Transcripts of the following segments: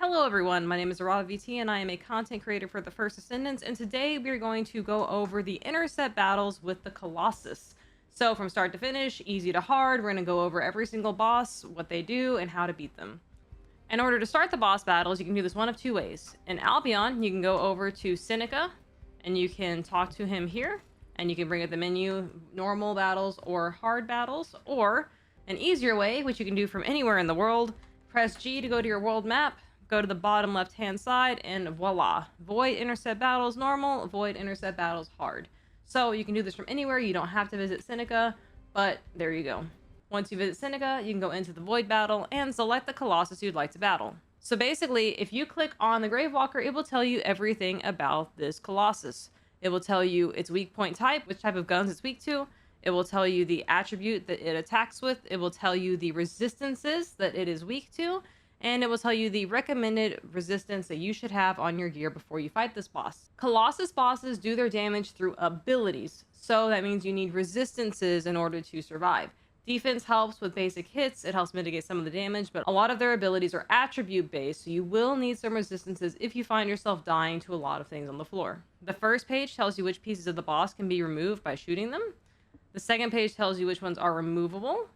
Hello everyone, my name is VT and I am a content creator for the First Descendants, and today we're going to go over the intercept battles with the Colossus. So from start to finish, easy to hard, we're going to go over every single boss, what they do, and how to beat them. In order to start the boss battles, you can do this one of two ways. In Albion, you can go over to Seneca, and you can talk to him here, and you can bring up the menu, normal battles or hard battles, or an easier way, which you can do from anywhere in the world. Press G to go to your world map, go to the bottom left hand side, and voila. Void intercept battles normal, void intercept battles hard. So you can do this from anywhere, you don't have to visit Seneca, but there you go. Once you visit Seneca, you can go into the void battle and select the Colossus you'd like to battle. So basically, if you click on the Gravewalker, it will tell you everything about this Colossus. It will tell you its weak point type, which type of guns it's weak to. It will tell you the attribute that it attacks with. It will tell you the resistances that it is weak to. And it will tell you the recommended resistance that you should have on your gear before you fight this boss. Colossus bosses do their damage through abilities. So that means you need resistances in order to survive. Defense helps with basic hits. It helps mitigate some of the damage, but a lot of their abilities are attribute based. So you will need some resistances if you find yourself dying to a lot of things on the floor. The first page tells you which pieces of the boss can be removed by shooting them. The second page tells you which ones are removable.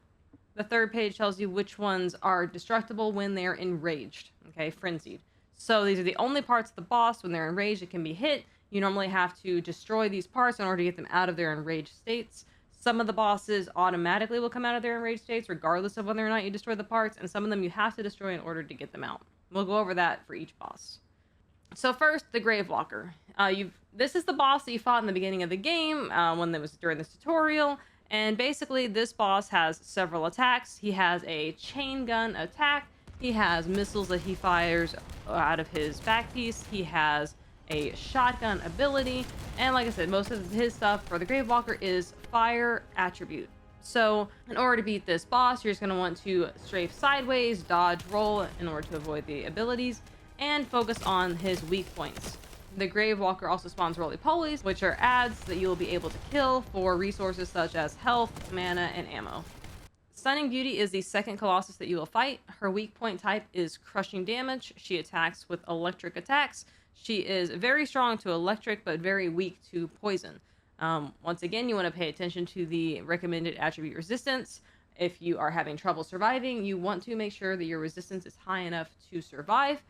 The third page tells you which ones are destructible when they're enraged, okay, frenzied. So these are the only parts of the boss when they're enraged that can be hit. You normally have to destroy these parts in order to get them out of their enraged states. Some of the bosses automatically will come out of their enraged states regardless of whether or not you destroy the parts, and some of them you have to destroy in order to get them out. We'll go over that for each boss. So first, the Gravewalker. This is the boss that you fought in the beginning of the game when it was during this tutorial. And basically, this boss has several attacks. He has a chain gun attack. He has missiles that he fires out of his back piece. He has a shotgun ability. And like I said, most of his stuff for the Gravewalker is fire attribute. So in order to beat this boss, you're just going to want to strafe sideways, dodge, roll in order to avoid the abilities, and focus on his weak points. The Gravewalker also spawns roly-polies, which are adds that you will be able to kill for resources such as health, mana, and ammo. Stunning Beauty is the second Colossus that you will fight. Her weak point type is crushing damage. She attacks with electric attacks. She is very strong to electric, but very weak to poison. Once again, you want to pay attention to the recommended attribute resistance. If you are having trouble surviving, you want to make sure that your resistance is high enough to survive.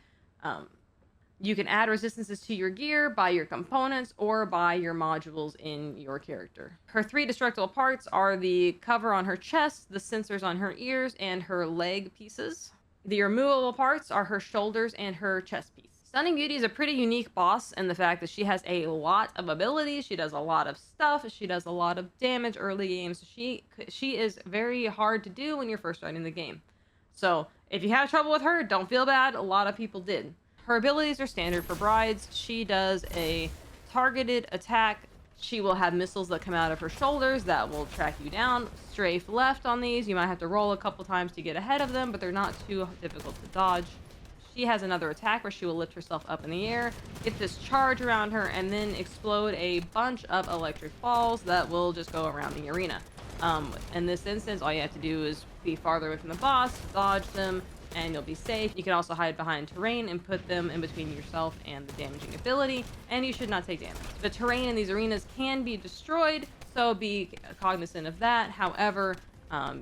You can add resistances to your gear by your components or by your modules in your character. Her three destructible parts are the cover on her chest, the sensors on her ears, and her leg pieces. The removable parts are her shoulders and her chest piece. Stunning Beauty is a pretty unique boss in the fact that she has a lot of abilities. She does a lot of stuff. She does a lot of damage early games. She is very hard to do when you're first starting the game. So if you have trouble with her, don't feel bad. A lot of people did. Her abilities are standard for brides. She does a targeted attack. She will have missiles that come out of her shoulders that will track you down. Strafe left on these. You might have to roll a couple times to get ahead of them, but they're not too difficult to dodge. She has another attack where she will lift herself up in the air, get this charge around her, and then explode a bunch of electric balls that will just go around the arena. In this instance, all you have to do is be farther away from the boss, dodge them, and you'll be safe. You can also hide behind terrain and put them in between yourself and the damaging ability, and you should not take damage. The terrain in these arenas can be destroyed, so be cognizant of that. However,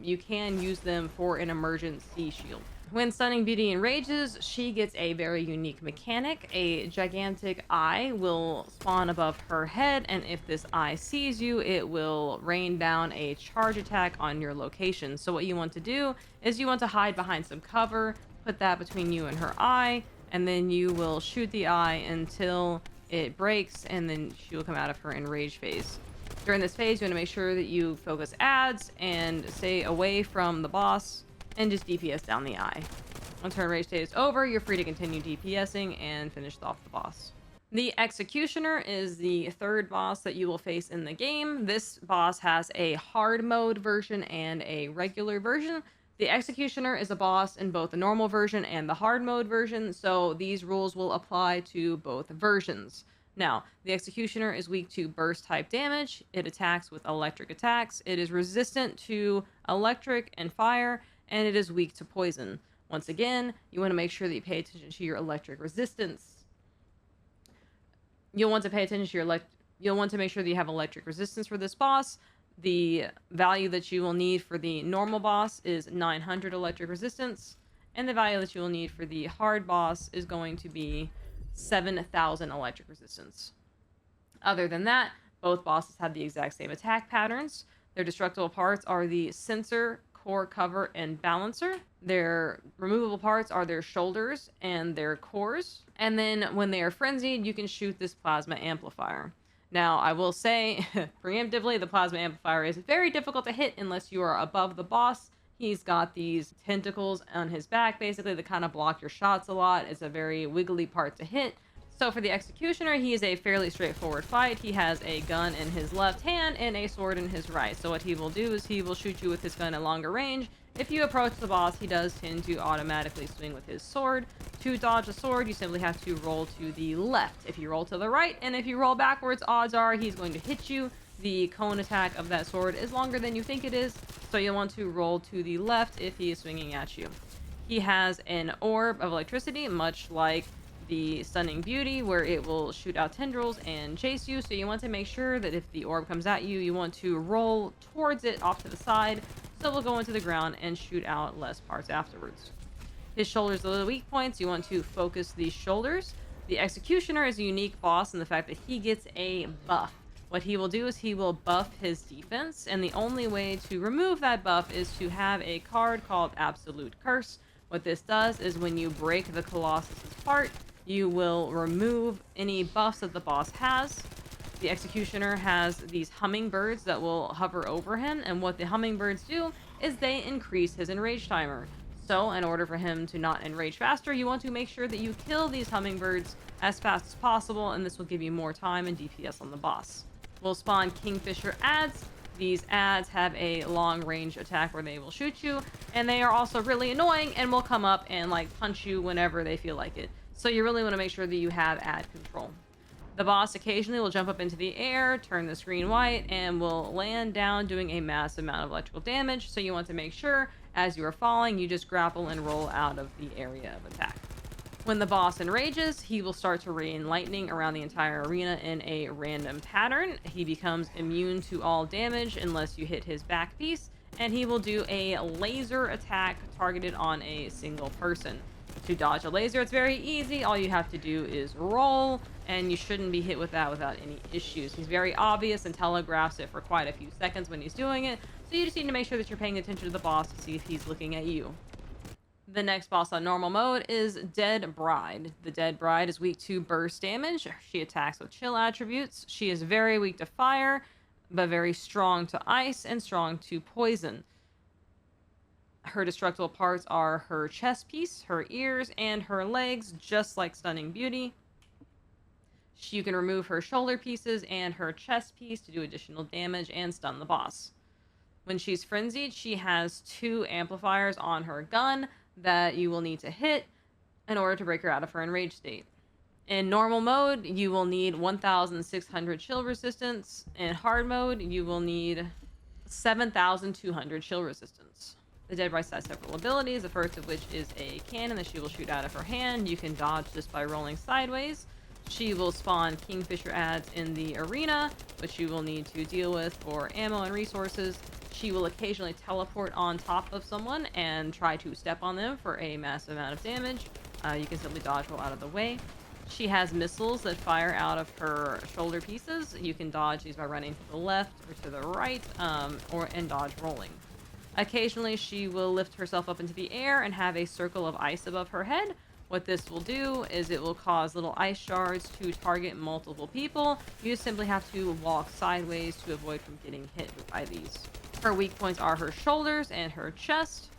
you can use them for an emergency shield. When Stunning Beauty enrages, she gets a very unique mechanic. A gigantic eye will spawn above her head, and if this eye sees you, it will rain down a charge attack on your location. So what you want to do is you want to hide behind some cover, put that between you and her eye, and then you will shoot the eye until it breaks, and then she will come out of her enraged phase. During this phase, you want to make sure that you focus ads and stay away from the boss, and just DPS down the eye. Once her enraged state is over, you're free to continue DPSing and finish off the boss. The Executioner is the third boss that you will face in the game. This boss has a hard mode version and a regular version. The Executioner is a boss in both the normal version and the hard mode version, so these rules will apply to both versions. Now, the Executioner is weak to burst type damage. It attacks with electric attacks. It is resistant to electric and fire, and it is weak to poison. Once again, you want to make sure that you pay attention to your electric resistance. You'll want to pay attention to your you'll want to make sure that you have electric resistance for this boss. The value that you will need for the normal boss is 900 electric resistance, and the value that you will need for the hard boss is going to be 7,000 electric resistance. Other than that, both bosses have the exact same attack patterns. Their destructible parts are the sensor, core cover, and balancer. Their removable parts are their shoulders and their cores. And then when they are frenzied, you can shoot this plasma amplifier. Now, I will say, preemptively, the plasma amplifier is very difficult to hit unless you are above the boss. He's got these tentacles on his back, basically, that kind of block your shots a lot. It's a very wiggly part to hit. So for the Executioner, he is a fairly straightforward fight. He has a gun in his left hand and a sword in his right. So what he will do is he will shoot you with his gun at longer range. If you approach the boss, he does tend to automatically swing with his sword. To dodge a sword, you simply have to roll to the left. If you roll to the right, and if you roll backwards, odds are he's going to hit you. The cone attack of that sword is longer than you think it is, so you'll want to roll to the left if he is swinging at you. He has an orb of electricity, much like the Stunning Beauty, where it will shoot out tendrils and chase you, so you want to make sure that if the orb comes at you, you want to roll towards it off to the side, so it will go into the ground and shoot out less parts afterwards. His shoulders are the weak points. You want to focus the shoulders. The Executioner is a unique boss in the fact that he gets a buff. What he will do is he will buff his defense, and the only way to remove that buff is to have a card called Absolute Curse. What this does is when you break the Colossus' part, you will remove any buffs that the boss has. The Executioner has these hummingbirds that will hover over him, and what the hummingbirds do is they increase his enrage timer. So in order for him to not enrage faster, you want to make sure that you kill these hummingbirds as fast as possible, and this will give you more time and DPS on the boss. We'll spawn Kingfisher ads. These ads have a long range attack where they will shoot you, and they are also really annoying and will come up and like punch you whenever they feel like it. So you really want to make sure that you have ad control. The boss occasionally will jump up into the air, turn the screen white, and will land down doing a massive amount of electrical damage. So you want to make sure as you are falling, you just grapple and roll out of the area of attack. When the boss enrages, he will start to rain lightning around the entire arena in a random pattern. He becomes immune to all damage unless you hit his back piece, and he will do a laser attack targeted on a single person. To dodge a laser, it's very easy. All you have to do is roll, and you shouldn't be hit with that without any issues. He's very obvious and telegraphs it for quite a few seconds when he's doing it, so you just need to make sure that you're paying attention to the boss to see if he's looking at you. The next boss on normal mode is Dead Bride. The Dead Bride is weak to burst damage. She attacks with chill attributes. She is very weak to fire, but very strong to ice and strong to poison. Her destructible parts are her chest piece, her ears, and her legs, just like Stunning Beauty. You can remove her shoulder pieces and her chest piece to do additional damage and stun the boss. When she's frenzied, she has 2 amplifiers on her gun that you will need to hit in order to break her out of her enraged state. In normal mode, you will need 1,600 chill resistance. In hard mode, you will need 7,200 chill resistance. The Dead Bride has several abilities, the first of which is a cannon that she will shoot out of her hand. You can dodge just by rolling sideways. She will spawn Kingfisher ads in the arena, which you will need to deal with for ammo and resources. She will occasionally teleport on top of someone and try to step on them for a massive amount of damage. You can simply dodge roll out of the way. She has missiles that fire out of her shoulder pieces. You can dodge these by running to the left or to the right, and dodge rolling. Occasionally, she will lift herself up into the air and have a circle of ice above her head. What this will do is it will cause little ice shards to target multiple people. You simply have to walk sideways to avoid from getting hit by these. Her weak points are her shoulders and her chest.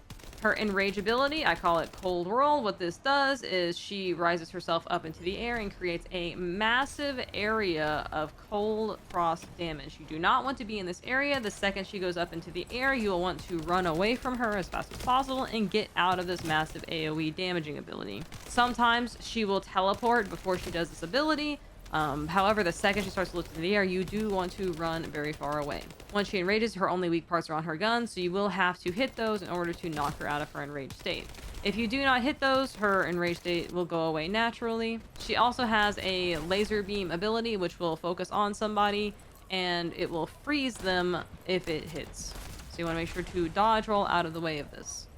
Her enrage ability, I call it Cold Roll. What this does is she rises herself up into the air and creates a massive area of cold frost damage. You do not want to be in this area. The second she goes up into the air, you will want to run away from her as fast as possible and get out of this massive AoE damaging ability. Sometimes she will teleport before she does this ability. However, the second she starts to lift in the air, you do want to run very far away. Once she enrages, her only weak parts are on her gun, so you will have to hit those in order to knock her out of her enraged state. If you do not hit those, her enraged state will go away naturally. She also has a laser beam ability, which will focus on somebody, and it will freeze them if it hits. So you want to make sure to dodge roll out of the way of this.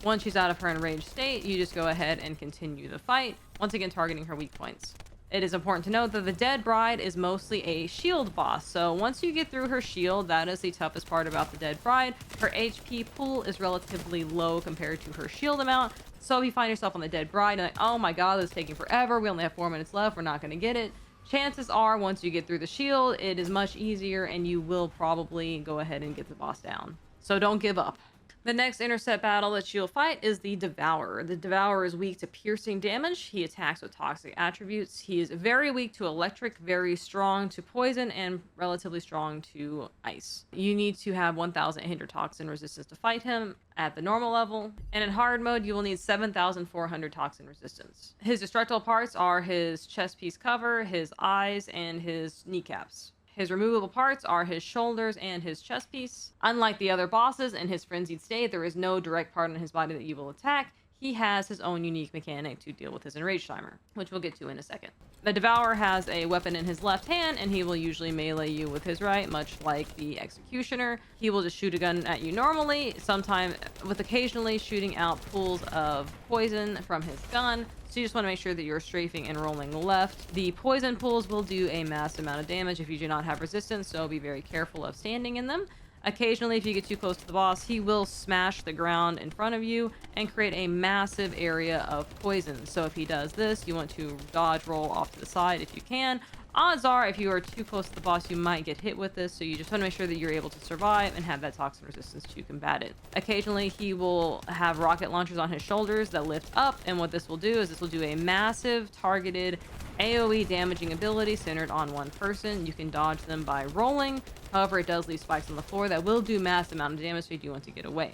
Once she's out of her enraged state, you just go ahead and continue the fight, once again targeting her weak points. It is important to note that the Dead Bride is mostly a shield boss, so once you get through her shield, that is the toughest part about the Dead Bride. Her HP pool is relatively low compared to her shield amount, so if you find yourself on the Dead Bride and like, oh my god, this is taking forever, we only have 4 minutes left, we're not going to get it. Chances are, once you get through the shield, it is much easier and you will probably go ahead and get the boss down. So don't give up. The next intercept battle that she'll fight is the Devourer. The Devourer is weak to piercing damage. He attacks with toxic attributes. He is very weak to electric, very strong to poison, and relatively strong to ice. You need to have 1,800 toxin resistance to fight him at the normal level. And in hard mode, you will need 7,400 toxin resistance. His destructible parts are his chest piece cover, his eyes, and his kneecaps. His removable parts are his shoulders and his chest piece. Unlike the other bosses in his frenzied state, there is no direct part on his body that you will attack. He has his own unique mechanic to deal with his enraged timer, which we'll get to in a second. The Devourer has a weapon in his left hand, and he will usually melee you with his right, much like the Executioner. He will just shoot a gun at you normally, sometimes with occasionally shooting out pools of poison from his gun. So you just want to make sure that you're strafing and rolling left. The poison pools will do a massive amount of damage if you do not have resistance, so be very careful of standing in them. Occasionally, if you get too close to the boss, he will smash the ground in front of you and create a massive area of poison. So if he does this, you want to dodge roll off to the side if you can. Odds are, if you are too close to the boss, you might get hit with this, so you just want to make sure that you're able to survive and have that toxin resistance to combat it. Occasionally, he will have rocket launchers on his shoulders that lift up, and what this will do is this will do a massive targeted AoE damaging ability centered on one person. You can dodge them by rolling. However, it does leave spikes on the floor that will do massive amount of damage, so you do want to get away.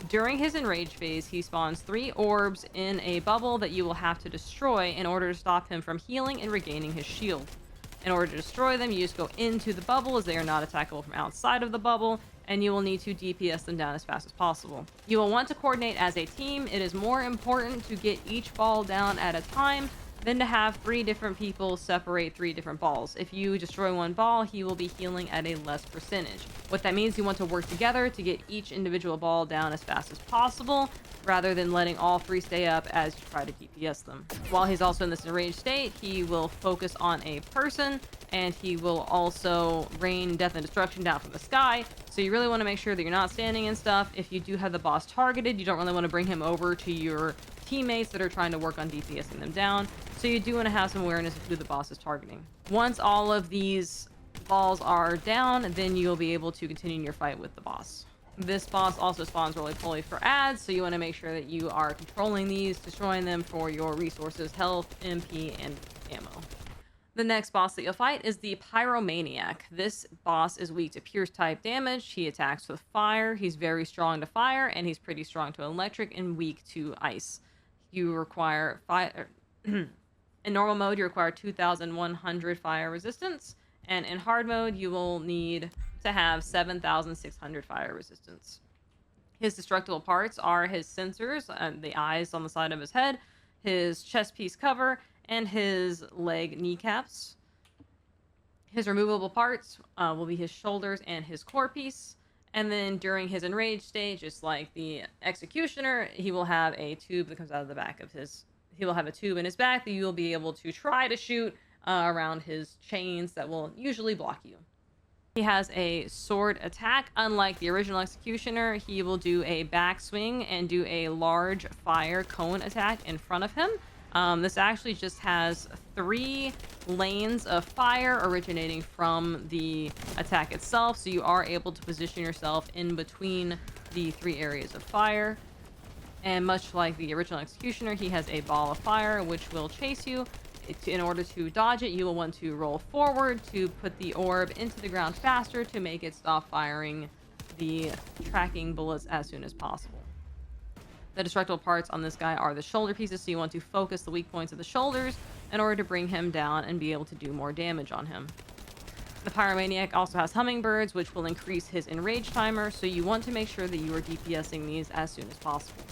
During his enraged phase, he spawns 3 orbs in a bubble that you will have to destroy in order to stop him from healing and regaining his shield. In order to destroy them, you just go into the bubble, as they are not attackable from outside of the bubble, and you will need to DPS them down as fast as possible. You will want to coordinate as a team. It is more important to get each ball down at a time than to have 3 different people separate 3 different balls. If you destroy one ball, he will be healing at a less percentage. What that means, you want to work together to get each individual ball down as fast as possible, rather than letting all 3 stay up as you try to DPS them. While he's also in this enraged state, he will focus on a person, and he will also rain death and destruction down from the sky. So you really want to make sure that you're not standing in stuff. If you do have the boss targeted, you don't really want to bring him over to your teammates that are trying to work on DPSing them down. So you do want to have some awareness of who the boss is targeting. Once all of these balls are down, then you'll be able to continue your fight with the boss. This boss also spawns roly-poly for ads, so you want to make sure that you are controlling these, destroying them for your resources, health, MP, and ammo. The next boss that you'll fight is the Pyromaniac. This boss is weak to pierce type damage. He attacks with fire. He's very strong to fire, and he's pretty strong to electric and weak to ice. You require fire. In normal mode, you require 2,100 fire resistance, and in hard mode, you will need to have 7,600 fire resistance. His destructible parts are his sensors, the eyes on the side of his head, his chest piece cover, and his leg kneecaps. His removable parts will be his shoulders and his core piece. And then during his enraged stage, just like the Executioner, he will have a tube that comes out of the back of his... He will have a tube in his back that you will be able to try to shoot around his chains that will usually block you. He has a sword attack. Unlike the original Executioner, he will do a backswing and do a large fire cone attack in front of him. This actually just has 3 lanes of fire originating from the attack itself, so you are able to position yourself in between the 3 areas of fire. And much like the original Executioner, he has a ball of fire which will chase you. In order to dodge it, you will want to roll forward to put the orb into the ground faster to make it stop firing the tracking bullets as soon as possible. The destructible parts on this guy are the shoulder pieces, so you want to focus the weak points of the shoulders in order to bring him down and be able to do more damage on him. The Pyromaniac also has hummingbirds, which will increase his enrage timer, so you want to make sure that you are DPSing these as soon as possible.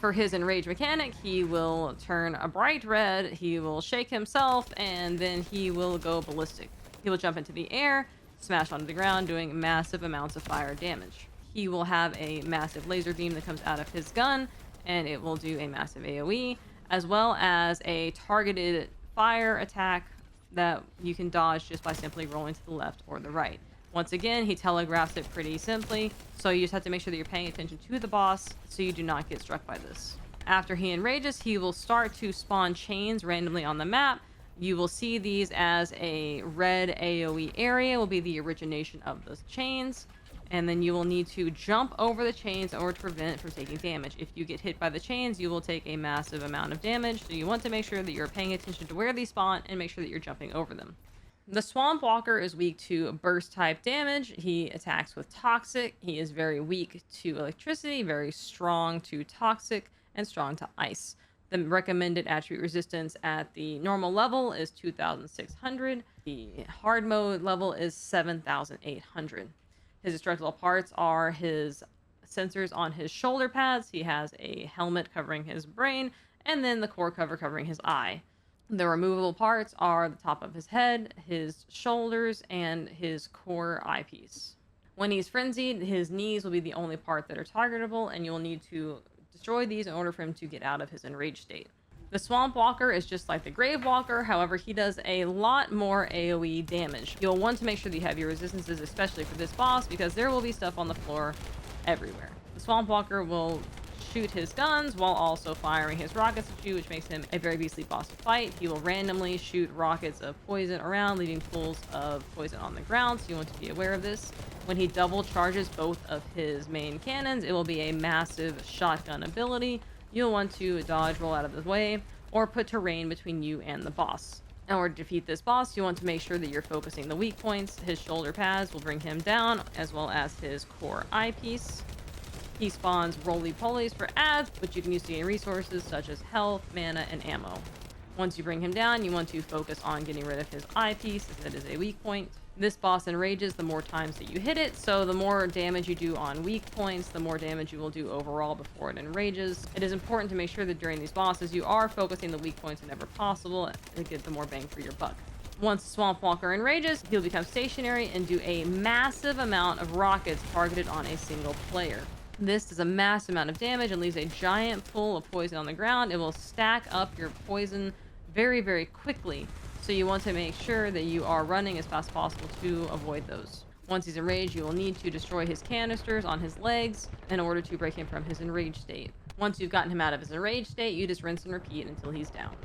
For his enrage mechanic, he will turn a bright red, he will shake himself, and then he will go ballistic. He will jump into the air, smash onto the ground, doing massive amounts of fire damage. He will have a massive laser beam that comes out of his gun, and it will do a massive AoE, as well as a targeted fire attack that you can dodge just by simply rolling to the left or the right. Once again, he telegraphs it pretty simply, so you just have to make sure that you're paying attention to the boss so you do not get struck by this. After he enrages, he will start to spawn chains randomly on the map. You will see these as a red AoE area will be the origination of those chains, and then you will need to jump over the chains in order to prevent it from taking damage. If you get hit by the chains, you will take a massive amount of damage, so you want to make sure that you're paying attention to where these spawn and make sure that you're jumping over them. The Swamp Walker is weak to burst type damage. He attacks with toxic. He is very weak to electricity, very strong to toxic, and strong to ice. The recommended attribute resistance at the normal level is 2,600. The hard mode level is 7,800. His destructible parts are his sensors on his shoulder pads. He has a helmet covering his brain, and then the core cover covering his eye. The removable parts are the top of his head, his shoulders, and his core eyepiece. When he's frenzied, his knees will be the only part that are targetable, and you'll need to destroy these in order for him to get out of his enraged state. The Swamp Walker is just like the Grave Walker, however, he does a lot more AoE damage. You'll want to make sure that you have your resistances, especially for this boss, because there will be stuff on the floor everywhere. The Swamp Walker will shoot his guns while also firing his rockets at you, which makes him a very beastly boss to fight. He will randomly shoot rockets of poison around, leaving pools of poison on the ground, so you want to be aware of this. When he double charges both of his main cannons, it will be a massive shotgun ability. You'll want to dodge, roll out of the way, or put terrain between you and the boss. In order to defeat this boss, you want to make sure that you're focusing the weak points. His shoulder pads will bring him down, as well as his core eyepiece. He spawns roly-polies for ads, which you can use to gain resources such as health, mana, and ammo. Once you bring him down, you want to focus on getting rid of his eyepiece, as it is a weak point. This boss enrages the more times that you hit it, so the more damage you do on weak points, the more damage you will do overall before it enrages. It is important to make sure that during these bosses, you are focusing the weak points whenever possible to get the more bang for your buck. Once Swamp Walker enrages, he'll become stationary and do a massive amount of rockets targeted on a single player. This does a massive amount of damage and leaves a giant pool of poison on the ground. It will stack up your poison very, very quickly. So you want to make sure that you are running as fast as possible to avoid those. Once he's enraged, you will need to destroy his canisters on his legs in order to break him from his enraged state. Once you've gotten him out of his enraged state, you just rinse and repeat until he's down.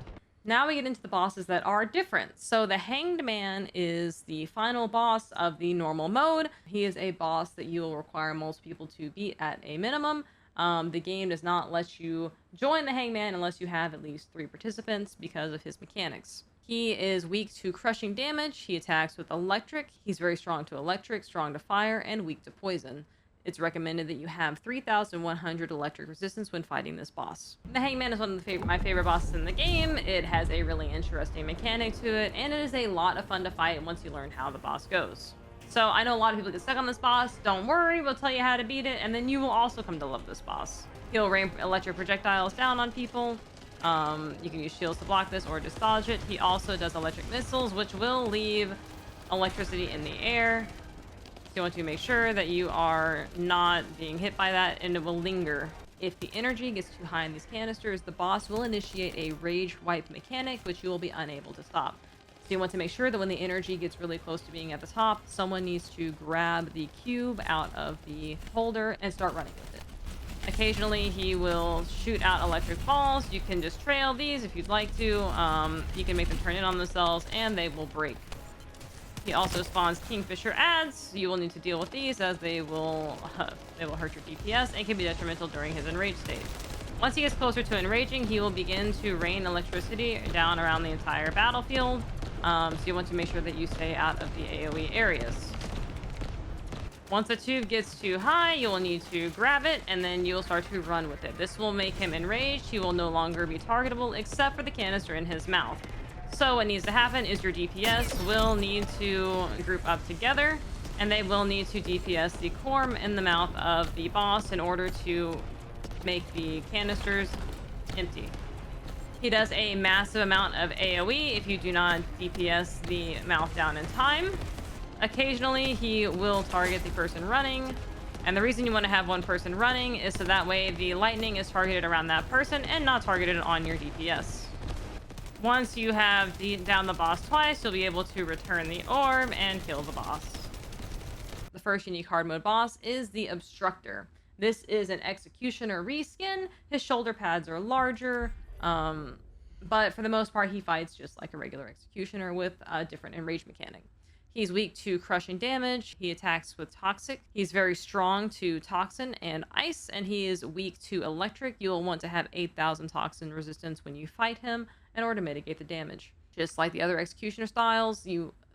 Now we get into the bosses that are different. So the Hanged Man is the final boss of the normal mode. He is a boss that you will require most people to beat at a minimum. The game does not let you join the Hanged Man unless you have at least 3 participants because of his mechanics. He is weak to crushing damage. He attacks with electric. He's very strong to electric, strong to fire, and weak to poison. It's recommended that you have 3,100 electric resistance when fighting this boss. The Hangman is one of my favorite bosses in the game. It has a really interesting mechanic to it, and it is a lot of fun to fight once you learn how the boss goes. So I know a lot of people get stuck on this boss. Don't worry, we'll tell you how to beat it, and then you will also come to love this boss. He'll rain electric projectiles down on people. You can use shields to block this or just dodge it. He also does electric missiles, which will leave electricity in the air. You want to make sure that you are not being hit by that, and it will linger. If the energy gets too high in these canisters, the boss will initiate a rage wipe mechanic, which you will be unable to stop. So you want to make sure that when the energy gets really close to being at the top, someone needs to grab the cube out of the holder and start running with it. Occasionally, he will shoot out electric balls. You can just trail these if you'd like to. You can make them turn in on themselves, and they will break. He also spawns Kingfisher ads. You will need to deal with these as they will hurt your DPS and can be detrimental during his enraged state. Once he gets closer to enraging, he will begin to rain electricity down around the entire battlefield. So you want to make sure that you stay out of the AoE areas. Once the tube gets too high, you will need to grab it, and then you will start to run with it. This will make him enraged. He will no longer be targetable except for the canister in his mouth. So what needs to happen is your DPS will need to group up together, and they will need to DPS the corm in the mouth of the boss in order to make the canisters empty. He does a massive amount of AoE if you do not DPS the mouth down in time. Occasionally, he will target the person running. And the reason you want to have one person running is so that way the lightning is targeted around that person and not targeted on your DPS. Once you have down the boss twice, you'll be able to return the orb and kill the boss. The first unique hard mode boss is the Obstructor. This is an Executioner reskin. His shoulder pads are larger, but for the most part, he fights just like a regular Executioner with a different enrage mechanic. He's weak to crushing damage. He attacks with toxic. He's very strong to toxin and ice, and he is weak to electric. You'll want to have 8,000 toxin resistance when you fight him in order to mitigate the damage. Just like the other Executioner styles,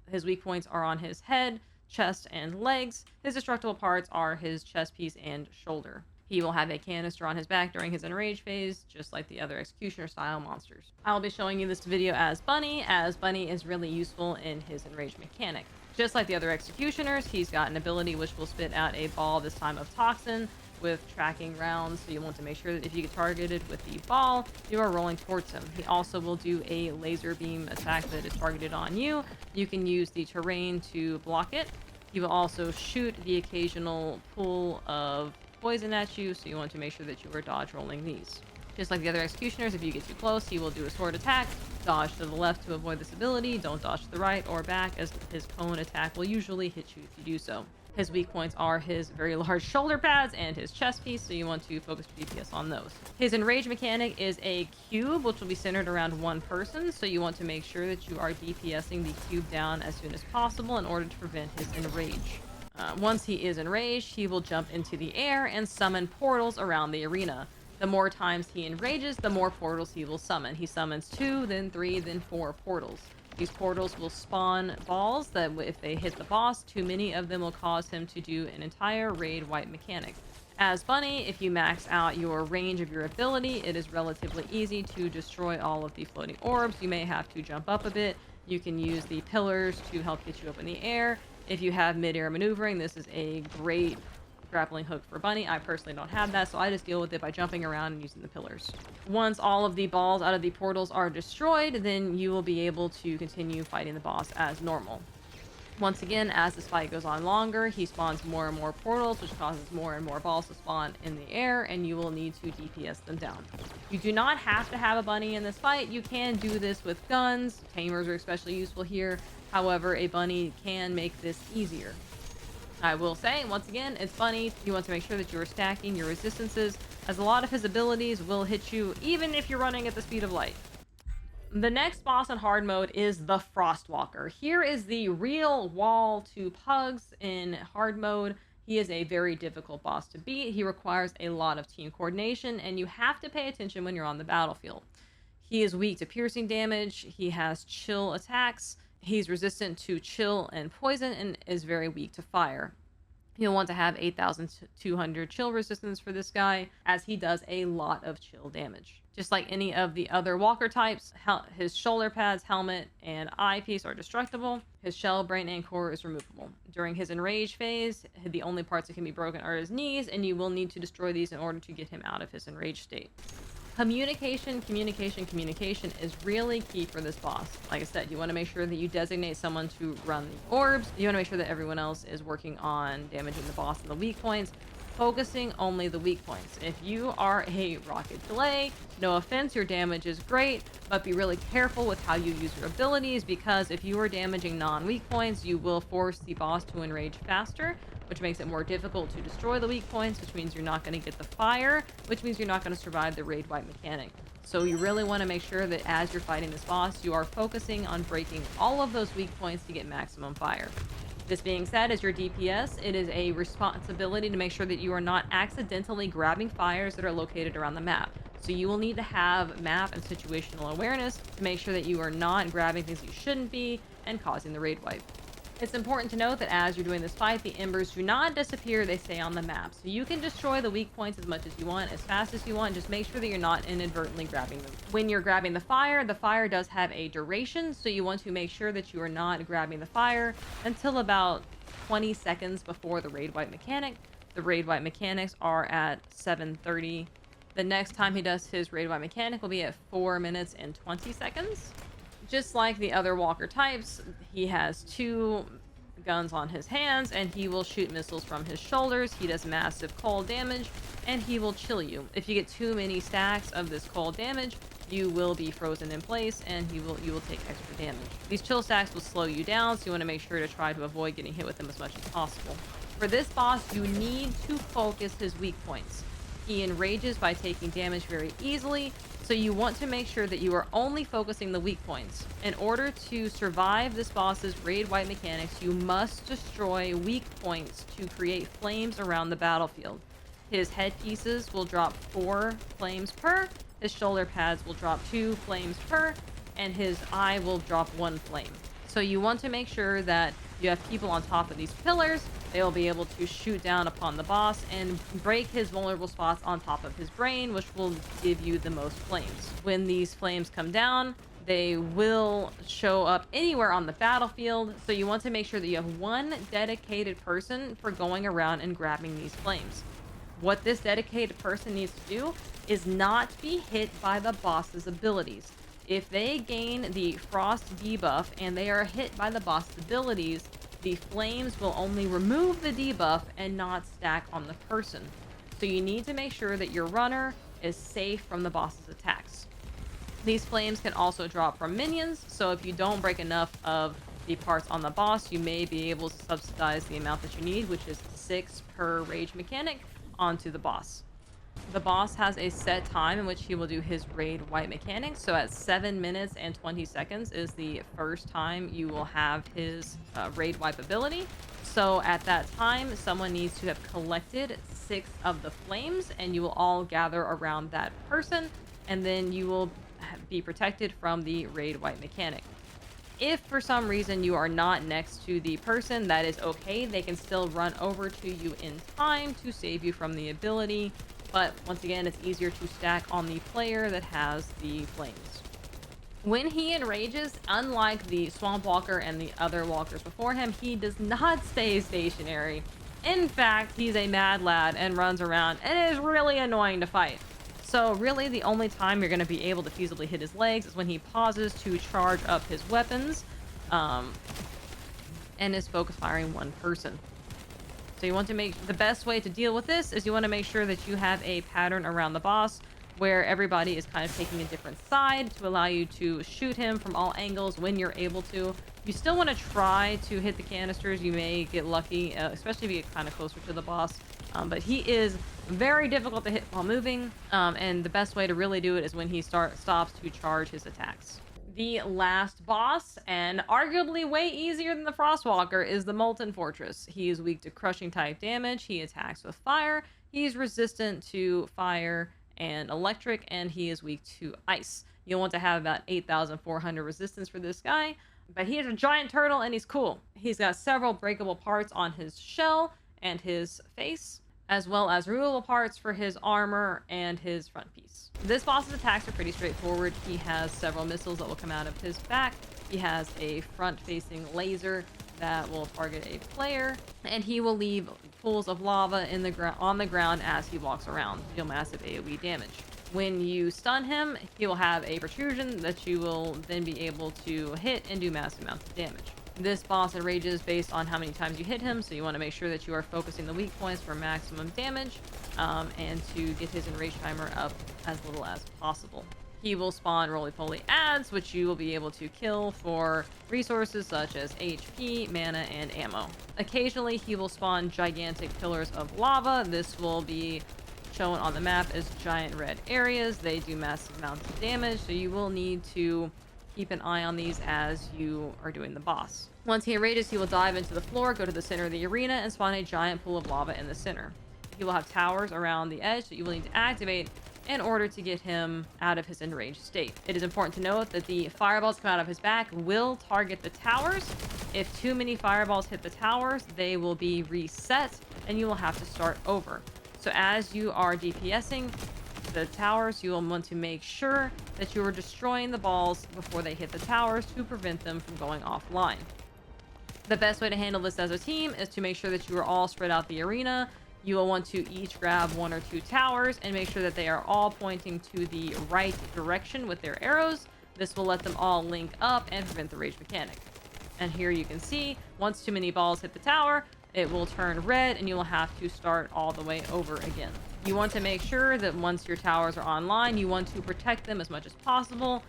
his weak points are on his head, chest, and legs. His destructible parts are his chest piece and shoulder. He will have a canister on his back during his enrage phase, just like the other Executioner style monsters. I'll be showing you this video as Bunny is really useful in his enrage mechanic. Just like the other Executioners, he's got an ability which will spit out a ball, this time of toxin, with tracking rounds, so you want to make sure that if you get targeted with the ball, you are rolling towards him. He also will do a laser beam attack that is targeted on you. You can use the terrain to block it. He will also shoot the occasional pool of poison at you, so you want to make sure that you are dodge rolling these. Just like the other Executioners, if you get too close, he will do a sword attack. Dodge to the left to avoid this ability. Don't dodge to the right or back, as his cone attack will usually hit you if you do so. His weak points are his very large shoulder pads and his chest piece, so you want to focus your DPS on those. His enrage mechanic is a cube, which will be centered around one person, so you want to make sure that you are DPSing the cube down as soon as possible in order to prevent his enrage. Once he is enraged, he will jump into the air and summon portals around the arena. The more times he enrages, the more portals he will summon. He summons 2, then 3, then 4 portals. These portals will spawn balls that if they hit the boss, too many of them will cause him to do an entire raid wipe mechanic. As Bunny, if you max out your range of your ability, it is relatively easy to destroy all of the floating orbs. You may have to jump up a bit. You can use the pillars to help get you up in the air. If you have mid-air maneuvering, this is a great grappling hook for Bunny. I personally don't have that, so I just deal with it by jumping around and using the pillars. Once all of the balls out of the portals are destroyed, then you will be able to continue fighting the boss as normal. Once again, as this fight goes on longer, he spawns more and more portals, which causes more and more balls to spawn in the air, and you will need to DPS them down. You do not have to have a Bunny in this fight. You can do this with guns. Tamers are especially useful here. However, a Bunny can make this easier. I will say, once again, it's Bunny. You want to make sure that you are stacking your resistances, as a lot of his abilities will hit you even if you're running at the speed of light. The next boss in hard mode is the Frostwalker. Here is the real wall to pugs in hard mode. He is a very difficult boss to beat. He requires a lot of team coordination, and you have to pay attention when you're on the battlefield. He is weak to piercing damage. He has chill attacks. He's resistant to chill and poison, and is very weak to fire. You'll want to have 8,200 chill resistance for this guy, as he does a lot of chill damage. Just like any of the other walker types, his shoulder pads, helmet, and eyepiece are destructible. His shell, brain, and core is removable. During his enrage phase, the only parts that can be broken are his knees, and you will need to destroy these in order to get him out of his enraged state. Communication is really key for this boss. Like I said, you want to make sure that you designate someone to run the orbs. You want to make sure that everyone else is working on damaging the boss and the weak points, focusing only the weak points. If you are a rocket delay, no offense, your damage is great, but be really careful with how you use your abilities, because if you are damaging non-weak points, you will force the boss to enrage faster, which makes it more difficult to destroy the weak points, which means you're not going to get the fire, which means you're not going to survive the raid wipe mechanic. So you really want to make sure that as you're fighting this boss, you are focusing on breaking all of those weak points to get maximum fire. This being said, as your DPS, it is a responsibility to make sure that you are not accidentally grabbing fires that are located around the map. So you will need to have map and situational awareness to make sure that you are not grabbing things you shouldn't be and causing the raid wipe. It's important to note that as you're doing this fight, the embers do not disappear, they stay on the map. So you can destroy the weak points as much as you want, as fast as you want, just make sure that you're not inadvertently grabbing them. When you're grabbing the fire does have a duration, so you want to make sure that you are not grabbing the fire until about 20 seconds before the raid wipe mechanic. The raid wipe mechanics are at 7:30 The next time he does his raid white mechanic will be at 4 minutes and 20 seconds. Just like the other walker types, he has 2 guns on his hands, and he will shoot missiles from his shoulders. He does massive cold damage, and he will chill you. If you get too many stacks of this cold damage, you will be frozen in place, and you will take extra damage. These chill stacks will slow you down, so you want to make sure to try to avoid getting hit with them as much as possible. For this boss, you need to focus his weak points. He enrages by taking damage very easily, so you want to make sure that you are only focusing the weak points. In order to survive this boss's raid white mechanics, you must destroy weak points to create flames around the battlefield. His headpieces will drop 4 flames per, his shoulder pads will drop 2 flames per, and his eye will drop 1 flame. So you want to make sure that you have people on top of these pillars. They will be able to shoot down upon the boss and break his vulnerable spots on top of his brain, which will give you the most flames. When these flames come down, they will show up anywhere on the battlefield, so you want to make sure that you have one dedicated person for going around and grabbing these flames. What this dedicated person needs to do is not be hit by the boss's abilities. If they gain the frost debuff and they are hit by the boss's abilities, the flames will only remove the debuff and not stack on the person. So you need to make sure that your runner is safe from the boss's attacks. These flames can also drop from minions, so if you don't break enough of the parts on the boss, you may be able to subsidize the amount that you need, which is 6 per rage mechanic, onto the boss. The boss has a set time in which he will do his raid white mechanics. So at 7 minutes and 20 seconds is the first time you will have his raid wipe ability. So at that time, someone needs to have collected 6 of the flames, and you will all gather around that person, and then you will be protected from the raid white mechanic. If for some reason you are not next to the person, that is okay. They can still run over to you in time to save you from the ability. But once again, it's easier to stack on the player that has the flames. When he enrages, unlike the Swamp Walker and the other walkers before him, he does not stay stationary. In fact, he's a mad lad and runs around, and it is really annoying to fight. So really, the only time you're going to be able to feasibly hit his legs is when he pauses to charge up his weapons, and is focus firing one person. So you want to make the best way to deal with this is you want to make sure that you have a pattern around the boss where everybody is kind of taking a different side to allow you to shoot him from all angles when you're able to. You still want to try to hit the canisters. You may get lucky, especially if you get kind of closer to the boss. But he is very difficult to hit while moving, and the best way to really do it is when he stops to charge his attacks. The last boss, and arguably way easier than the Frostwalker, is the Molten Fortress. He is weak to crushing type damage, he attacks with fire, he's resistant to fire and electric, and he is weak to ice. You'll want to have about 8,400 resistance for this guy, but he is a giant turtle and he's cool. He's got several breakable parts on his shell and his face, as well as removable parts for his armor and his front piece. This boss's attacks are pretty straightforward. He has several missiles that will come out of his back. He has a front-facing laser that will target a player, and he will leave pools of lava on the ground as he walks around to deal massive AoE damage. When you stun him, he will have a protrusion that you will then be able to hit and do massive amounts of damage. This boss enrages based on how many times you hit him, so you want to make sure that you are focusing the weak points for maximum damage, and to get his enrage timer up as little as possible. He will spawn roly-poly ads, which you will be able to kill for resources such as HP, mana, and ammo. Occasionally, he will spawn gigantic pillars of lava. This will be shown on the map as giant red areas. They do massive amounts of damage, so you will need to keep an eye on these as you are doing the boss. Once he enrages, he will dive into the floor, go to the center of the arena, and spawn a giant pool of lava in the center. He will have towers around the edge that you will need to activate in order to get him out of his enraged state. It is important to note that the fireballs come out of his back will target the towers. If too many fireballs hit the towers, they will be reset, and you will have to start over. So as you are DPSing the towers, you will want to make sure that you are destroying the balls before they hit the towers to prevent them from going offline. The best way to handle this as a team is to make sure that you are all spread out the arena. You will want to each grab 1 or 2 towers and make sure that they are all pointing to the right direction with their arrows. This will let them all link up and prevent the rage mechanic. And here you can see, once too many balls hit the tower, it will turn red and you will have to start all the way over again. You want to make sure that once your towers are online, you want to protect them as much as possible.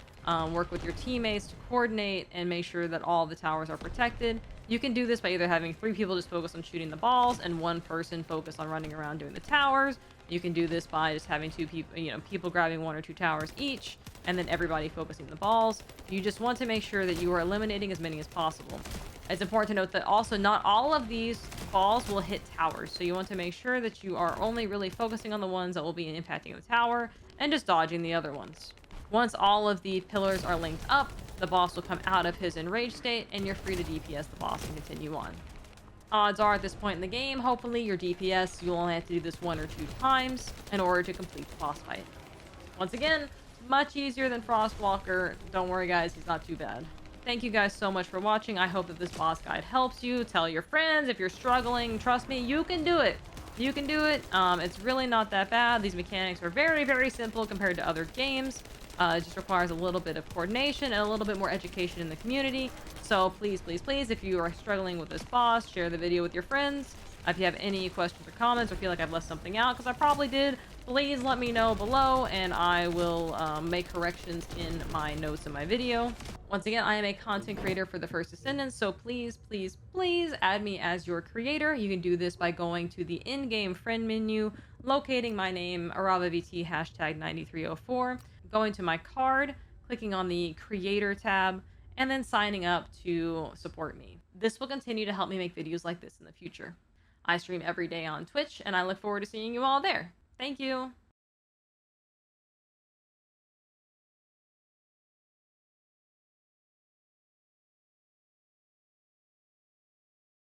Work with your teammates to coordinate and make sure that all the towers are protected. You can do this by either having 3 people just focus on shooting the balls and 1 person focus on running around doing the towers. You can do this by just having 2 people, people grabbing 1 or 2 towers each, and then everybody focusing the balls. You just want to make sure that you are eliminating as many as possible. It's important to note that also not all of these balls will hit towers, so you want to make sure that you are only really focusing on the ones that will be impacting the tower and just dodging the other ones. Once all of the pillars are linked up, the boss will come out of his enraged state and you're free to DPS the boss and continue on. Odds are at this point in the game, hopefully your DPS, you'll only have to do this 1 or 2 times in order to complete the boss fight. Once again, much easier than Frostwalker. Don't worry guys, he's not too bad. Thank you guys so much for watching. I hope that this boss guide helps you. Tell your friends if you're struggling. Trust me, you can do it. You can do it. It's really not that bad. These mechanics are very, very simple compared to other games. It just requires a little bit of coordination and a little bit more education in the community. So please, please, please, if you are struggling with this boss, share the video with your friends. If you have any questions or comments or feel like I've left something out, because I probably did, please let me know below and I will make corrections in my notes in my video. Once again, I am a content creator for the First Descendant, so please, please, please add me as your creator. You can do this by going to the in-game friend menu, locating my name, AravaVT #9304, going to my card, clicking on the creator tab, and then signing up to support me. This will continue to help me make videos like this in the future. I stream every day on Twitch, and I look forward to seeing you all there. Thank you!